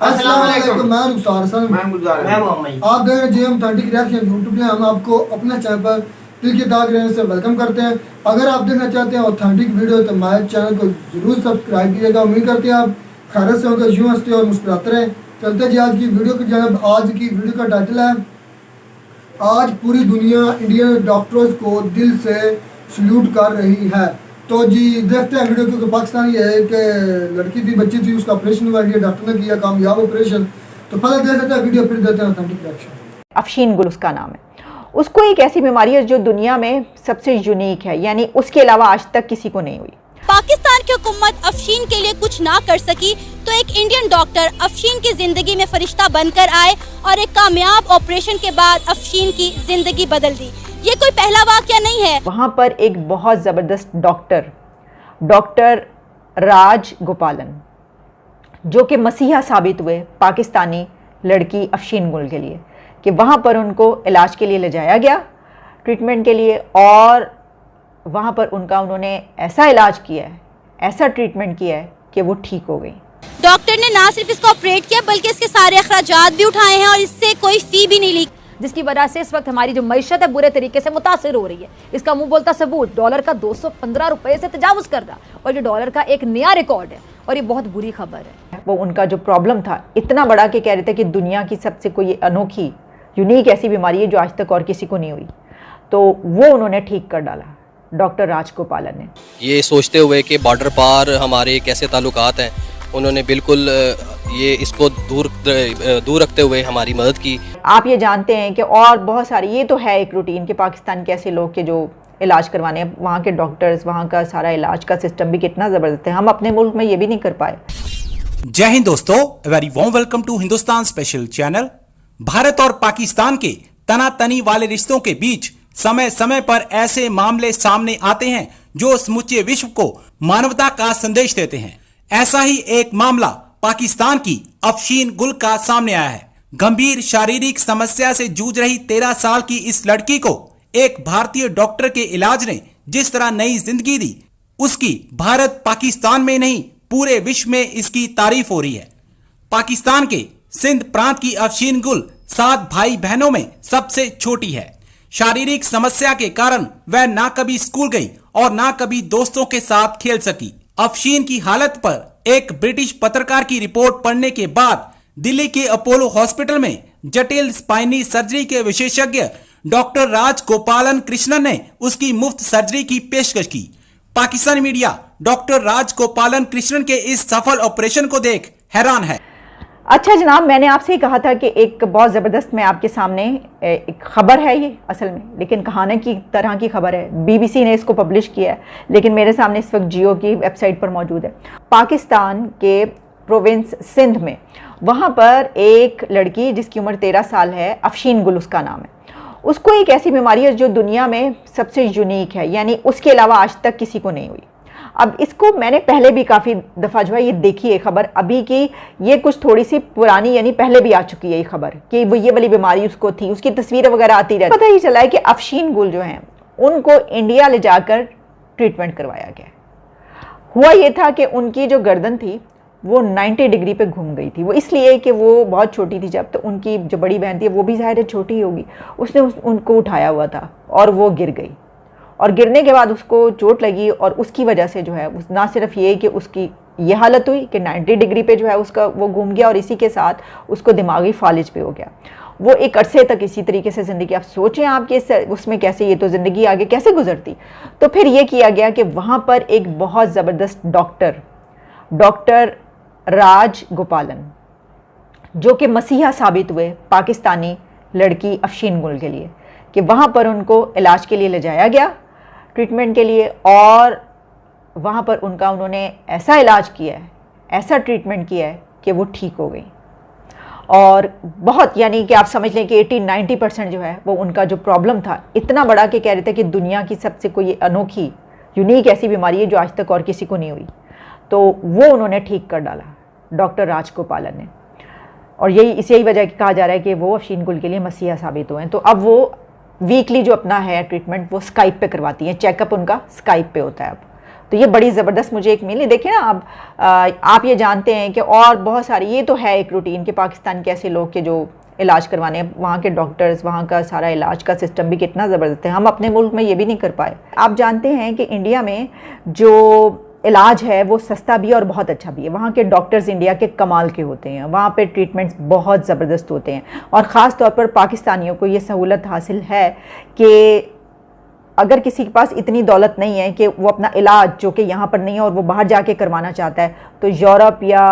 अस्सलाम वालेकुम। मैं रुखसार हसन, मैं गुलजार, मैं मोहम्मद। आप देख रहे हैं जेएम ऑथेंटिक रिएक्शन यूट्यूब पे। हम आपको अपने चैनल पर दिल की दाग रहने से वेलकम करते हैं। अगर आप देखना चाहते हैं ऑथेंटिक वीडियो तो हमारे चैनल को जरूर सब्सक्राइब कीजिएगा। उम्मीद करते हैं आप खैरियत से होंगे, यूँ हंसते और मुस्कुराते रहें। चलते जी आज की वीडियो की जानब। आज की वीडियो का टाइटल है आज पूरी दुनिया इंडियन डॉक्टर्स को दिल से सल्यूट कर रही है। तो जी देखते हैं वीडियो, क्योंकि पाकिस्तानी है एक लड़की थी, बच्ची थी, उसका ऑपरेशन हुआ, इंडिया डॉक्टर ने किया कामयाब ऑपरेशन। तो पहले देख लेते हैं वीडियो, फिर देते हैं ऑथेंटिक रिएक्शन। अफशीन गुल उसका नाम है। उसको एक ऐसी बीमारी है जो दुनिया में सबसे यूनिक है, यानी उसके अलावा आज तक किसी को नहीं हुई। पाकिस्तान की हुकूमत अफशीन के लिए कुछ ना कर सकी तो एक इंडियन डॉक्टर अफशीन की जिंदगी में फरिश्ता बनकर आए और एक कामयाब ऑपरेशन के बाद अफशीन की जिंदगी बदल दी। ये कोई पहला वाकया नहीं है। वहाँ पर एक बहुत ज़बरदस्त डॉक्टर राज गोपालन, जो कि मसीहा साबित हुए पाकिस्तानी लड़की अफशीन गुल के लिए, कि वहाँ पर उनको इलाज के लिए ले जाया गया, ट्रीटमेंट के लिए, और वहाँ पर उन्होंने ऐसा इलाज किया है, ऐसा ट्रीटमेंट किया है कि वो ठीक हो गई। डॉक्टर ने ना सिर्फ इसको ऑपरेट किया बल्कि इसके सारे अखराजात भी उठाए हैं और इससे कोई फी भी नहीं ली, जिसकी वजह से इस वक्त हमारी जो मईशत है बुरे तरीके से मुतासिर हो रही है। इसका मुंह बोलता सबूत, डॉलर का 215 रुपए से तजावुज कर रहा, और ये डॉलर का एक नया रिकॉर्ड है, और ये बहुत बुरी खबर है। वो उनका जो प्रॉब्लम था इतना बड़ा कि कह रहे थे कि दुनिया की सबसे कोई अनोखी यूनिक ऐसी बीमारी है जो आज तक और किसी को नहीं हुई, तो वो उन्होंने ठीक कर डाला डॉक्टर राज गोपालन ने। ये सोचते हुए कि बॉर्डर पार हमारे कैसे ताल्लुकात हैं, उन्होंने बिल्कुल ये इसको दूर रखते हुए हमारी मदद की। आप ये जानते हैं कि और बहुत सारी, ये तो है एक रूटीन कि पाकिस्तान के ऐसे लोग के जो इलाज करवाने, वहाँ के डॉक्टर्स, वहाँ का सारा इलाज का सिस्टम भी कितना ज़बरदस्त है, हम अपने मुल्क में ये भी नहीं कर पाए। जय हिंद दोस्तों, very warm welcome to Hindustan special channel. Bharat और पाकिस्तान के तनातनी वाले रिश्तों के बीच समय समय पर ऐसे मामले सामने आते हैं जो समूचे विश्व को मानवता का संदेश देते हैं। ऐसा ही एक मामला पाकिस्तान की अफशीन गुल का सामने आया है। गंभीर शारीरिक समस्या से जूझ रही 13 साल की इस लड़की को एक भारतीय डॉक्टर के इलाज ने जिस तरह नई जिंदगी दी, उसकी भारत पाकिस्तान में नहीं पूरे विश्व में इसकी तारीफ हो रही है। पाकिस्तान के सिंध प्रांत की अफशीन गुल 7 भाई बहनों में सबसे छोटी है। शारीरिक समस्या के कारण वह ना कभी स्कूल गई और ना कभी दोस्तों के साथ खेल सकी। अफशीन की हालत पर एक ब्रिटिश पत्रकार की रिपोर्ट पढ़ने के बाद दिल्ली के अपोलो हॉस्पिटल में जटिल स्पाइनी सर्जरी के विशेषज्ञ डॉक्टर राज गोपालन कृष्णन ने उसकी मुफ्त सर्जरी की पेशकश की। पाकिस्तानी मीडिया डॉक्टर राज गोपालन कृष्णन के इस सफल ऑपरेशन को देख हैरान है। अच्छा जनाब, मैंने आपसे ही कहा था कि एक बहुत ज़बरदस्त मैं आपके सामने एक खबर है, ये असल में लेकिन कहानी की तरह की खबर है। बीबीसी ने इसको पब्लिश किया है, लेकिन मेरे सामने इस वक्त जियो की वेबसाइट पर मौजूद है। पाकिस्तान के प्रोविंस सिंध में वहाँ पर एक लड़की जिसकी उम्र 13 साल है, अफशीन गुल उसका नाम है। उसको एक ऐसी बीमारी है जो दुनिया में सबसे यूनिक है, यानी उसके अलावा आज तक किसी को नहीं हुई। अब इसको मैंने पहले भी काफ़ी दफ़ा जो है ये देखी है खबर, अभी की ये कुछ थोड़ी सी पुरानी, यानी पहले भी आ चुकी है ये खबर कि वो ये वाली बीमारी उसको थी, उसकी तस्वीरें वगैरह आती रहती। पता ही चला है कि अफशीन गुल जो हैं उनको इंडिया ले जाकर ट्रीटमेंट करवाया गया। हुआ ये था कि उनकी जो गर्दन थी वो 90 डिग्री पे घूम गई थी। वो इसलिए कि वो बहुत छोटी थी जब, तो उनकी जो बड़ी बहन थी वो भी ज़ाहिर है छोटी ही होगी, उसने उनको उठाया हुआ था और वो गिर गई, और गिरने के बाद उसको चोट लगी, और उसकी वजह से जो है ना सिर्फ ये कि उसकी ये हालत हुई कि 90 डिग्री पे जो है उसका वो घूम गया, और इसी के साथ उसको दिमागी फालिज पे हो गया। वो एक अरसे तक इसी तरीके से ज़िंदगी, आप सोचें आपके उसमें कैसे, ये तो ज़िंदगी आगे कैसे गुजरती। तो फिर ये किया गया कि वहाँ पर एक बहुत ज़बरदस्त डॉक्टर राज गोपालन, जो कि मसीहा साबित हुए पाकिस्तानी लड़की अफशीन गुल के लिए, कि वहाँ पर उनको इलाज के लिए ले जाया गया, ट्रीटमेंट के लिए, और वहाँ पर उन्होंने ऐसा इलाज किया है, ऐसा ट्रीटमेंट किया है कि वो ठीक हो गई। और बहुत, यानी कि आप समझ लें कि 80-90% जो है वो उनका जो प्रॉब्लम था इतना बड़ा कि कह रहे थे कि दुनिया की सबसे कोई अनोखी यूनिक ऐसी बीमारी है जो आज तक और किसी को नहीं हुई, तो वो उन्होंने ठीक कर डाला डॉक्टर राज गोपालन ने। और यही वजह कहा जा रहा है कि वो अफशीन गुल के लिए मसीहा साबित हुए हैं। तो अब वो वीकली जो अपना है ट्रीटमेंट वो स्काइप पे करवाती हैं, चेकअप उनका स्काइप पे होता है। अब तो ये बड़ी ज़बरदस्त मुझे एक मिली। देखिए ना, अब आप ये जानते हैं कि और बहुत सारी, ये तो है एक रूटीन कि पाकिस्तान के ऐसे लोग के जो इलाज करवाने, वहाँ के डॉक्टर्स, वहाँ का सारा इलाज का सिस्टम भी कितना ज़बरदस्त है। हम अपने मुल्क में ये भी नहीं कर पाए। आप जानते हैं कि इंडिया में जो इलाज है वो सस्ता भी है और बहुत अच्छा भी है। वहाँ के डॉक्टर्स इंडिया के कमाल के होते हैं, वहाँ पे ट्रीटमेंट्स बहुत ज़बरदस्त होते हैं। और ख़ास तौर पर पाकिस्तानियों को ये सहूलत हासिल है कि अगर किसी के पास इतनी दौलत नहीं है कि वो अपना इलाज, जो कि यहाँ पर नहीं है और वो बाहर जाके करवाना चाहता है, तो यूरोप या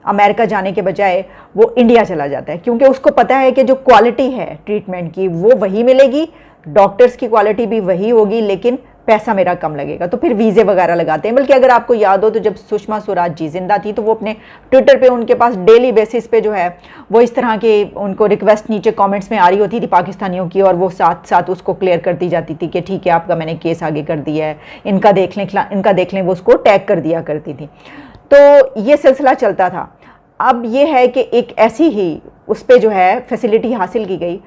अमेरिका जाने के बजाय वो इंडिया चला जाता है, क्योंकि उसको पता है कि जो क्वालिटी है ट्रीटमेंट की वो वही मिलेगी, डॉक्टर्स की क्वालिटी भी वही होगी, लेकिन पैसा मेरा कम लगेगा। तो फिर वीज़े वगैरह लगाते हैं। बल्कि अगर आपको याद हो तो जब सुषमा स्वराज जी जिंदा थी तो वो अपने ट्विटर पे, उनके पास डेली बेसिस पे जो है वो इस तरह के उनको रिक्वेस्ट नीचे कमेंट्स में आ रही होती थी पाकिस्तानियों की, और वो साथ साथ उसको क्लियर करती जाती थी कि ठीक है आपका मैंने केस आगे कर दिया है, इनका देख लें, वो उसको टैग कर दिया करती थी। तो ये सिलसिला चलता था। अब ये है कि एक ऐसी ही उस पर जो है फैसिलिटी हासिल की गई।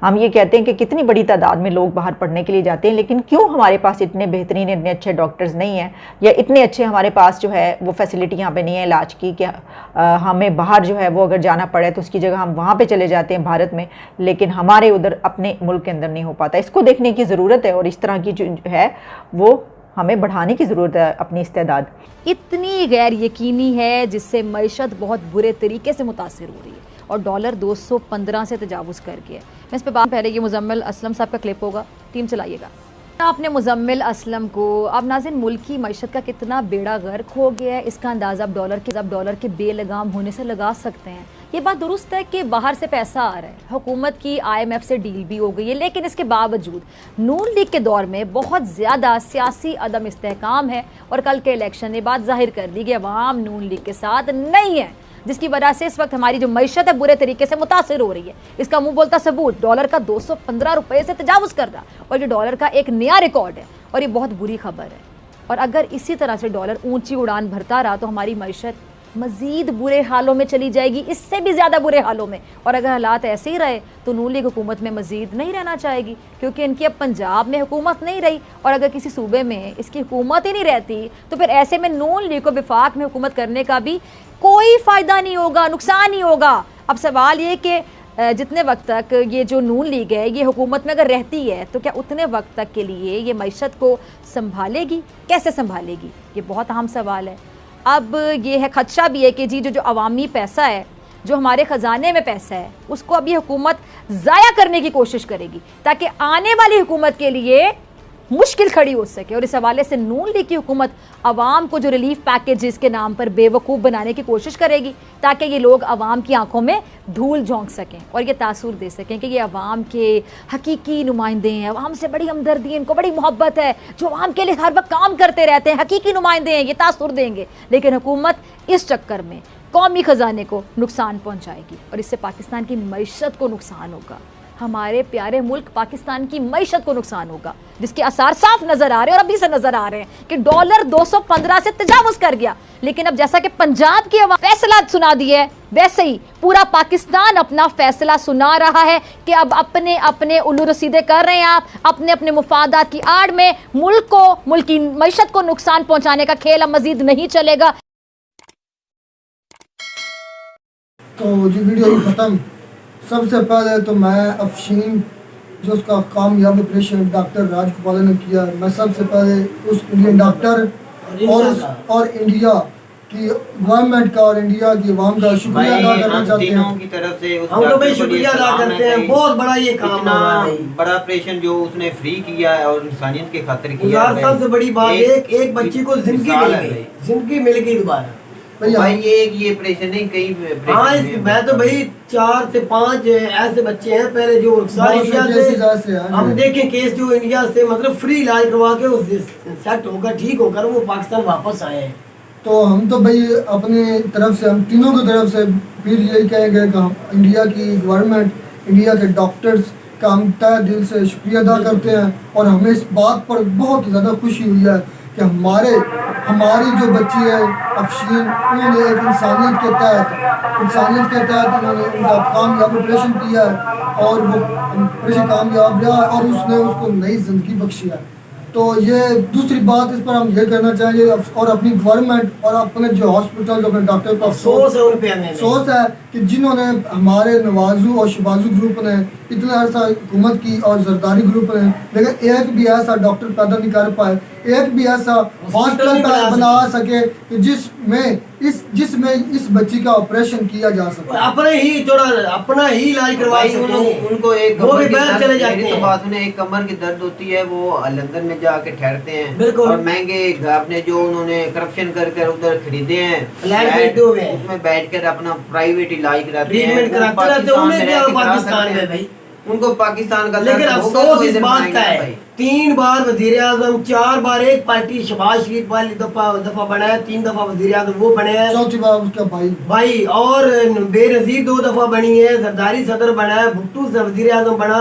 हम ये कहते हैं कि कितनी बड़ी तादाद में लोग बाहर पढ़ने के लिए जाते हैं, लेकिन क्यों हमारे पास इतने बेहतरीन, इतने अच्छे डॉक्टर्स नहीं हैं, या इतने अच्छे हमारे पास जो है वो फैसिलिटी यहाँ पे नहीं है इलाज की, कि हमें बाहर जो है वो अगर जाना पड़े तो उसकी जगह हम वहाँ पे चले जाते हैं भारत में, लेकिन हमारे उधर अपने मुल्क के अंदर नहीं हो पाता। इसको देखने की ज़रूरत है, और इस तरह की जो है वो हमें बढ़ाने की ज़रूरत है अपनी इस्तेदाद। इतनी गैर यकीनी है जिससे मईशत बहुत बुरे तरीके से मुतासिर हो रही है और डॉलर 215 से तजावुज़ कर गया है। मैं इस पर बात, पहले ये मुजम्मिल असलम साहब का क्लिप होगा, टीम चलाइएगा। आपने मुजम्मिल असलम को, अब नाज़रीन मुल्क की मईशत का कितना बेड़ा गर्क हो गया है, इसका अंदाज़ा आप डॉलर के बेलगाम होने से लगा सकते हैं। ये बात दुरुस्त है कि बाहर से पैसा आ रहा है, हुकूमत की IMF से डील भी हो गई है, लेकिन इसके बावजूद नून लीग के दौर में बहुत ज़्यादा सियासी अदम इस्तेहकाम है, और कल के इलेक्शन ने बात जाहिर कर दी कि अवाम नून लीग के साथ नहीं है, जिसकी वजह से इस वक्त हमारी जो मईशत है बुरे तरीके से मुतासिर हो रही है। इसका मुंह बोलता सबूत, डॉलर का 215 रुपये से तजावुज़ कर रहा, और ये डॉलर का एक नया रिकॉर्ड है, और ये बहुत बुरी खबर है। और अगर इसी तरह से डॉलर ऊंची उड़ान भरता रहा तो हमारी मईशत मज़ीद बुरे हालों में चली जाएगी, इससे भी ज़्यादा बुरे हालों में। और अगर हालात ऐसे ही रहे तो नून लीग हुकूमत में मज़ीद नहीं रहना चाहेगी, क्योंकि इनकी अब पंजाब में हुकूमत नहीं रही, और अगर किसी सूबे में इसकी हुकूमत ही नहीं रहती तो फिर ऐसे में नून लीग को विफाक में हुकूमत करने का भी कोई फ़ायदा नहीं होगा, नुकसान ही होगा। अब सवाल ये कि जितने वक्त तक ये जो नून लीग है ये हुकूमत में अगर रहती है तो क्या उतने वक्त तक के लिए ये मईशत को संभालेगी, कैसे संभालेगी, ये बहुत अहम सवाल है। अब ये है खदशा भी है कि जी जो अवामी पैसा है, जो हमारे ख़जाने में पैसा है, उसको अब ये हुकूमत ज़ाया करने की कोशिश करेगी ताकि आने वाली हुकूमत के लिए मुश्किल खड़ी हो सके। और इस हवाले से नून लीग की हुकूमत आवाम को जो रिलीफ पैकेजेस के नाम पर बेवकूफ़ बनाने की कोशिश करेगी, ताकि ये लोग आवाम की आंखों में धूल झोंक सकें और ये तासुर दे सकें कि ये आवाम के हकीकी नुमाइंदे हैं, आवाम से बड़ी हमदर्दी है, इनको बड़ी मोहब्बत है, जो आवाम के लिए हर वक्त काम करते रहते हैं, हकीकी नुमाइंदे हैं, ये तासुर देंगे। लेकिन हुकूमत इस चक्कर में कौमी ख़जाने को नुकसान पहुँचाएगी, और इससे पाकिस्तान की मईशत को नुकसान होगा, हमारे प्यारे मुल्क पाकिस्तान की मईशत को नुकसान होगा, जिसके आसार साफ नजर आ रहे हैं और अभी से नजर आ रहे हैं कि डॉलर 215 से तजावुज़ कर गया। लेकिन अब जैसा कि पंजाब की आवाम फैसला सुना दिया है, वैसे ही पूरा पाकिस्तान अपना फैसला सुना रहा है कि अब अपने अपने उल्लू रसीदे कर रहे हैं, आप अपने अपने मुफादात की आड़ में मुल्क को, मुल्क की मईशत को नुकसान पहुंचाने का खेल अब मजीद नहीं चलेगा। तो जी वीडियो खत्म। सबसे पहले तो मैं अफशीन, जो उसका कामयाब ऑपरेशन डॉक्टर राजगोपाल ने किया, मैं सबसे पहले उस इंडियन डॉक्टर और इंडिया की गवर्नमेंट का और इंडिया की आवाम का शुक्रिया अदा करना चाहते हैं। की तरफ से हम तो भाई शुक्रिया अदा करते हैं, बहुत बड़ा ये काम इतना है, बड़ा ऑपरेशन जो उसने फ्री किया है और इंसानियत के खातिर किया है। सबसे बड़ी बात एक बच्ची को जिंदगी मिल गई दोबारा। भाई ये ऑपरेशन नहीं, कई हाँ, मैं तो भाई 4 से 5 ऐसे बच्चे हैं पहले जो इंडिया से हम देखें केस जो इंडिया से मतलब फ्री इलाज करवा के सेट होकर ठीक होकर वो पाकिस्तान वापस आए हैं। तो हम तो भाई अपनी तरफ से, हम तीनों की तरफ से फिर यही कहेंगे कि हम इंडिया की गवर्नमेंट, इंडिया के डॉक्टर्स का हम तहे दिल से शुक्रिया अदा करते हैं, और हमें इस बात पर बहुत ज़्यादा खुशी हुई है कि हमारी जो बच्ची है अफशीन, उन्होंने एक इंसानियत के तहत उन्होंने उनका कामयाब ऑपरेशन किया है, और वो ऑपरेशन कामयाब रहा और उसने उसको नई ज़िंदगी बख्शी है। तो ये दूसरी बात इस पर हम ये करना चाहेंगे और अपनी गवर्नमेंट और अपने जो हॉस्पिटल अपने डॉक्टर को अफसोस है उन पे हमें। अफसोस है कि जिन्होंने हमारे नवाजू और शबाजू ग्रुप ने इतना अर्सा हुकूमत की और जरदारी ग्रुप ने, लेकिन एक भी ऐसा डॉक्टर पैदा नहीं कर पाए, एक भी ऐसा हॉस्पिटल बना सके कि जिसमें इस बच्ची का ऑपरेशन किया जा सके, अपना ही इलाज करवा सके। उनको एक वो भी बाहर चले जाते हैं। तो बात उन्हें एक कमर की दर्द होती है, वो लंदन में जाके ठहरते हैं। बिल्कुल। और महंगे अपने जो उन्होंने करप्शन कर उधर खरीदे हैं, उसमें बैठ कर अपना प्राइवेट इलाज कराते हैं। पाकिस्तान में भाई उनको पाकिस्तान का, लेकिन अफसोस इस बात का है 3 बार वजीर आजम, 4 बार एक पार्टी शहबाज शरीफ वाली दफा बना है, 3 दफा वजीर आजम वो बने हैं, 4थी बार उसका भाई और बेनजीर 2 दफा बनी है, जरदारी सदर बना है, भुट्टो से वजीर आजम बना।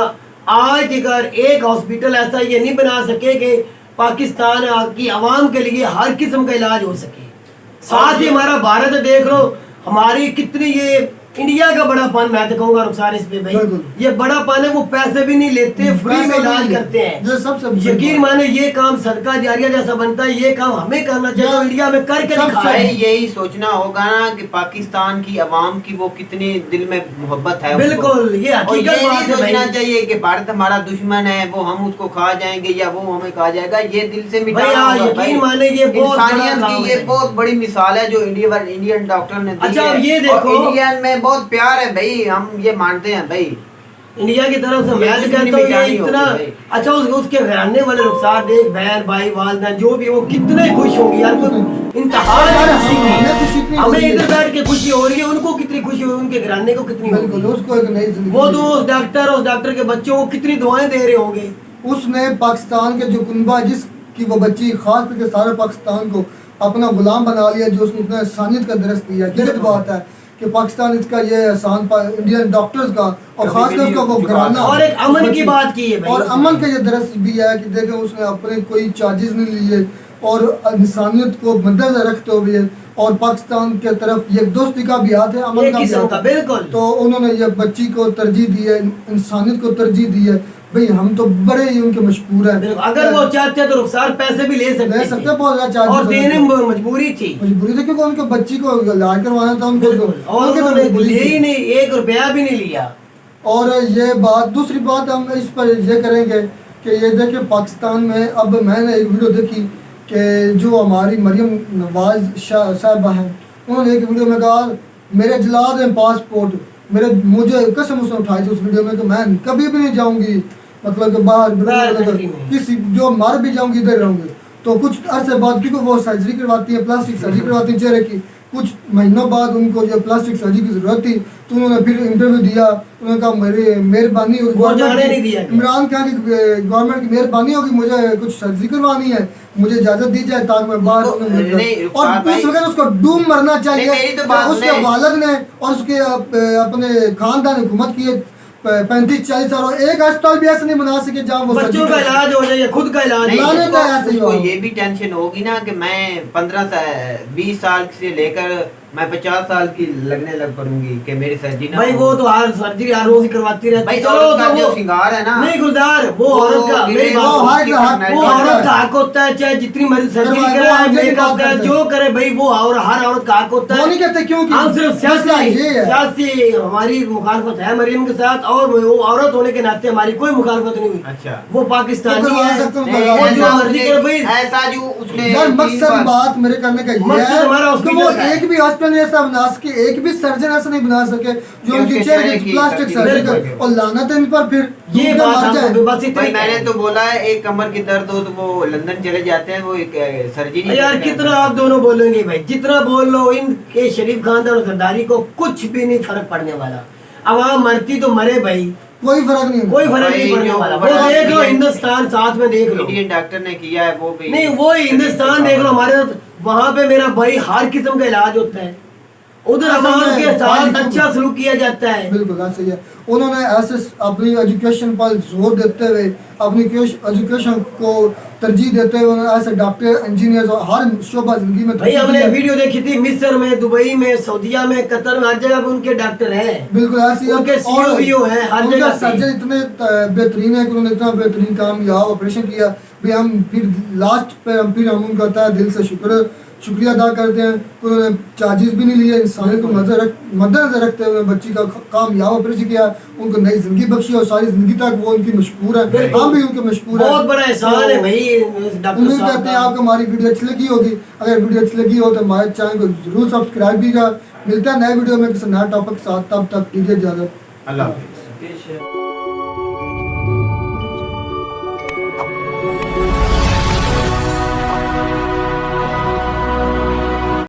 आज अगर एक हॉस्पिटल ऐसा ये नहीं बना सके कि पाकिस्तान की आवाम के लिए हर किस्म का इलाज हो सके। साथ ही हमारा भारत देख लो, हमारी कितनी ये इंडिया का बड़ा पान, मैं तो कहूँगा रुखसार इस पे भाई, ये बड़ा पान है, वो पैसे भी नहीं लेते, फ्री में इलाज करते हैं। यकीन माने ये काम सदका जारिया जैसा बनता है, ये काम हमें करना चाहिए, इंडिया में करके दिखाएं। यही सोचना होगा ना कि पाकिस्तान की आवाम की वो कितनी दिल में मोहब्बत है। बिल्कुल, ये हकीकत बात है। सोचना चाहिए कि भारत हमारा दुश्मन है, वो हम उसको खा जाएंगे या वो हमें खा जाएगा, ये दिल से मिटाना होगा। यकीन माने ये इंसानियत की ये बहुत बड़ी मिसाल है जो इंडियन डॉक्टर ने दी। अच्छा ये देखो, इंडिया में बहुत प्यार है भाई, हम ये मानते हैं भाई इंडिया की तरफ से। मैं कहता हूँ ये इतना अच्छा, उसके घराने वाले रुखसार देख, बहन भाई वालदा जो भी, वो कितने खुश होंगे यार, इंतहा हमें इधर बैठ के खुशी हो रही है, उनको कितनी खुशी हो, उनके घराने को कितनी होगी, वो तो उस डॉक्टर के बच्चों को कितनी दुआएं दे रहे होंगे। उसने पाकिस्तान के जो कुनबा जिसकी वो बच्ची खास करके सारे पाकिस्तान को अपना गुलाम बना लिया, जो उसने इतना इंसानियत का दरस दिया। गलत बात है कि पाकिस्तान इसका ये एहसान इंडियन डॉक्टर्स का और खासकर उसका वो घराना और एक अमन की बात की है भाई, और अमन का ये दरस भी है कि देखें उसने अपने कोई चार्जेस नहीं लिए और इंसानियत को मद्देनजर रखते हुए और पाकिस्तान के तरफ ये दोस्ती का भी हाथ है, अमन का भी हाथ है। बिल्कुल, तो उन्होंने ये बच्ची को तरजीह दी है, इंसानियत को तरजीह दी है भाई, हम तो बड़े ही उनके मशहूर हैं। अगर वो चाहते तो रुखसार पैसे भी ले सकते बहुत ज्यादा और देने में मजबूरी थी क्योंकि उनके बच्ची को इलाज करवाना था उनको, और उन्होंने लिए ही नहीं, 1 रुपया भी नहीं लिया। और ये बात, दूसरी बात हम इस पर ये करेंगे कि ये देखिए पाकिस्तान में अब मैंने एक वीडियो देखी कि जो हमारी मरियम नवाज साहबा हैं, उन्होंने एक वीडियो में कहा मेरे जला दें पासपोर्ट, मुझे कसम उसने उठाई थी उस वीडियो में कि मैं कभी भी नहीं जाऊंगी, मतलब कि बाहर किसी जो मर भी जाऊंगी इधर रहूंगी। तो कुछ अरसे बाद, क्योंकि वो सर्जरी करवाती है, प्लास्टिक सर्जरी करवाती है चेहरे की, कुछ महीनों बाद उनको जो प्लास्टिक सर्जरी की जरूरत थी, तो उन्होंने फिर इंटरव्यू दिया, उन्होंने कहा मेरी मेहरबानी होगी, इमरान खान की गवर्नमेंट की मेहरबानी होगी, मुझे कुछ सर्जरी करवानी है, मुझे इजाजत दी जाए ताकि मैं बाहर। और उस वक्त उसको डूब मरना चाहिए। उसके वालिद ने और उसके अपने खानदान हुकूमत की 35-40 साल और एक अस्पताल भी ऐसे नहीं बना सके जहाँ वो बच्चों का इलाज हो जाए, खुद का इलाज उसको ये भी टेंशन होगी ना कि मैं 20 साल से लेकर मैं 50 साल की लगने लग पड़ूंगी कि मेरी सर्जरी ना भाई, वो तो हर सर्जरी हर रोज करवाती रहती भाई, चलो तो वो सिंगार है ना, नहीं गुलजार, वो औरत का औरत का हक होता है, चाहे जितनी मर्जी सर्जरी कराए, मेकअप कराए, जो करे भाई, वो और हर औरत का हक होता है। नहीं कहते क्यों, हम सिर्फ सियासी हमारी मुखालफत है मरियम के साथ, और वो औरत होने के नाते हमारी कोई मुखालफत नहीं हुई। अच्छा, वो पाकिस्तानी है, जो मर्जी करे भाई, ऐसा जो उसने मकसद बात मेरे करने का ये है, एक भी ऐसा बना सके, एक भी सर्जन ऐसा नहीं बना सके जो उनकी चेहरे की प्लास्टिक सर्जरी करे, और लाना इन पर फिर ये बात बस इतनी। मैंने तो बोला है एक कमर की दर्द हो तो वो लंदन चले जाते हैं, वो एक सर्जरी। यार कितना आप दोनों बोलेंगे भाई, जितना बोल लो, इनके शरीफ खानदान और जरदारी को कुछ भी नहीं फर्क पड़ने वाला। आवाम मरती तो मरे भाई, कोई फर्क नहीं पड़ने वाला। वो देख लो हिंदुस्तान, साथ में देख लो इंडियन डॉक्टर ने किया है, वो भी नहीं, वो हिंदुस्तान देख लो हमारे, वहाँ पे मेरा भाई हर किस्म का इलाज होता है, उधर आवाम के साथ अच्छा सलूक किया जाता है। बिल्कुल सही है। उन्होंने ऐसे अपनी एजुकेशन पर जोर देते हुए अपनी एजुकेशन को तरजीह देते हुए ऐसे डॉक्टर इंजीनियर और हर शोबा जिंदगी में भाई हमने वीडियो देखी थी मिस्र में, दुबई में, सऊदीया में, कतर में, हर जगह पे उनके डॉक्टर हैं। बिल्कुल ऐसी उनके सीओ हैं हर उनका जगह। सर्जन इतने बेहतरीन है कि उन्होंने इतना बेहतरीन कामयाब ऑपरेशन किया भी हम फिर लास्ट पे हम उनका तहे दिल से शुक्रिया अदा करते हैं। उन्होंने चार्जेस भी नहीं लिए, इंसानियत को मद्देनजर रखते हुए बच्ची का कामयाब ऑपरेशन किया, उनको नई जिंदगी बख्शी और सारी जिंदगी तक वो उनकी मशहूर है, हम भी उनके मशहूर है। बहुत बड़ा एहसान है भाई डॉक्टर उम्मीद साहब करते हैं आपको हमारी वीडियो अच्छी लगी होगी। अगर वीडियो अच्छी लगी हो तो हमारे चैनल को जरूर सब्सक्राइब कीजिएगा। मिलता है नए वीडियो में किसी नए टॉपिक के साथ, तब तक दीजिए इजाजत। अल्लाह हाफिज़।